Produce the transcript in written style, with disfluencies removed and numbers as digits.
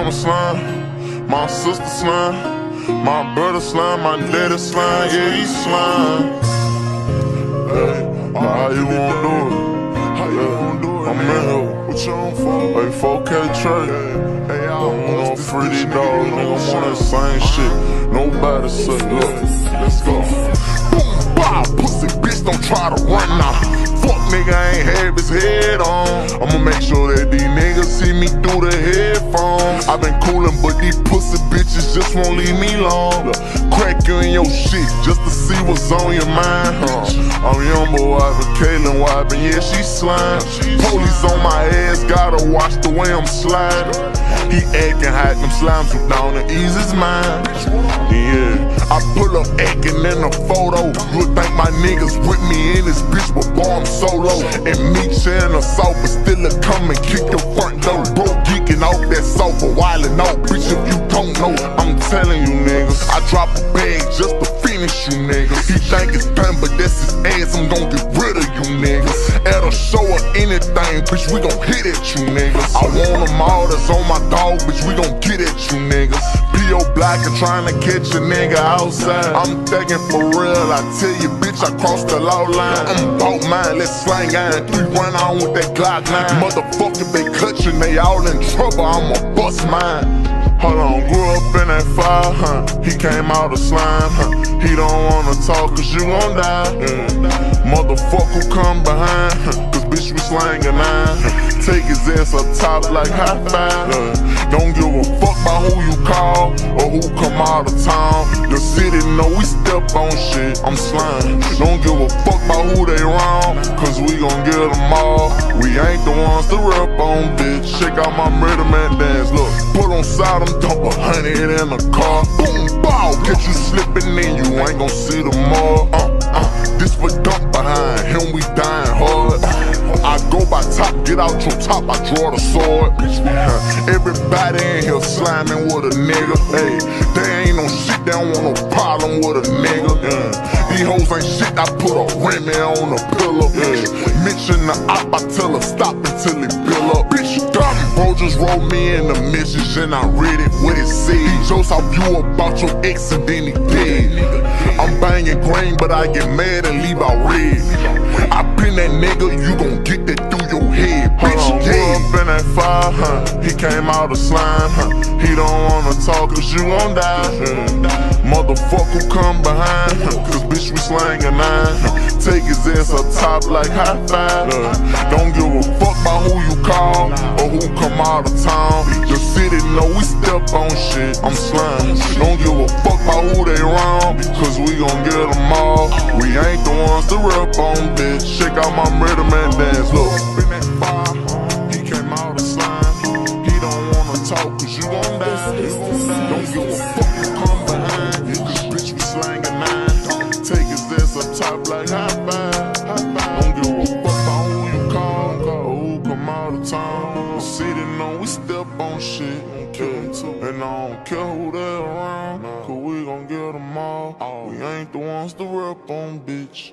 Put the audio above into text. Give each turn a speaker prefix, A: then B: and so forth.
A: mama slime, my sister slime, my brother slime, my daddy slime, yeah, he slime. Hey, how you wanna do it? How you wanna do it? I'm in here. What you on for? Hey, 4K trade. Hey, I'm on free these dogs, nigga. I'm on that same shit. Nobody say, look, let's go. Boom, bow, pussy bitch, don't try to run now. Fuck nigga, I ain't have his head on. I'ma make sure that these niggas see me through the headphones. I been coolin', but these pussy bitches just won't leave me alone. Crack you in your shit just to see what's on your mind, I'm YoungBoy wipin', Kaylin wipin', yeah, she slime. Police on my ass, gotta watch the way I'm sliding. He actin' hot, them slimes who down to ease his mind. Yeah, I pull up actin' in a photo. You would think my niggas with me in this bitch, but boy, I'm solo. And me sharing a sofa, but still a come and kick your front door. Bro, geeking off that sofa, wildin' out, bitch, if you don't know. I'm telling you niggas, I drop a bag just to finish you niggas. He think it's done, but that's his ass, I'm gon' get rid of you niggas. At a show or anything, bitch, we gon' hit at you niggas. I want them all that's on my dog, bitch, we gon' get at you niggas. P.O. Black and trying to catch a nigga outside. I'm thinking for real, I tell you, bitch, I crossed the law line. I'm about mine, let's slang iron 3, run on with that Glock 9. Motherfucker, they clutching, they all in trouble, I'ma bust mine. Hold on, grew up in that fire, he came out of slime, he don't wanna talk cause you gon' die. Motherfucker come behind, cause bitch we slangin' nine. Take his ass up top like high five. Don't give a fuck about who you call or who come out of town. The city know we step on shit, I'm slime. Don't give a fuck about who they wrong, cause we gon' get them all. We ain't the ones to rep on, bitch. Check out my murder man dance, look. Put on side, I'm dump 100 in a car. Boom, bow, get you slipping in, you ain't gon' see them more. This for dump behind him, we dying hard. I go by top, get out your top, I draw the sword. Everybody in here sliming with a nigga. Hey, they ain't no shit, they don't want no problem with a nigga. These hoes ain't shit, I put a Remy on the pillow. Mention the op, I tell her stop until he bill up. Bitch, stop. Bro just wrote me in the message and I read it, what it said. He jokes off you about your ex and then he dead. I'm banging green, but I get mad and leave out red. I been that nigga, you gon' get that through your head, bitch. Grew up in that fire, he came out of slime, he don't wanna talk cause you gon' die. Motherfucker come behind, cause bitch we slangin' nine. Take his ass up top like high five. Don't give a fuck about who you call or who come out of town. The city know we step on shit, I'm slime. Don't give a fuck about who they wrong, cause we gon' get them all. We ain't the ones to rep on, bitch. Check out my murder man dance, look. In that fire, he came out of slime. He don't wanna talk cause you gon' die. Don't give a fuck who come behind, cause bitch we slangin' nine. Take his ass up top like high five. Don't give a fuck about who you call or who come out of town. The city know we step on shit, and I don't care who they around, cause we gon' get them all. We ain't the ones to rep on, bitch.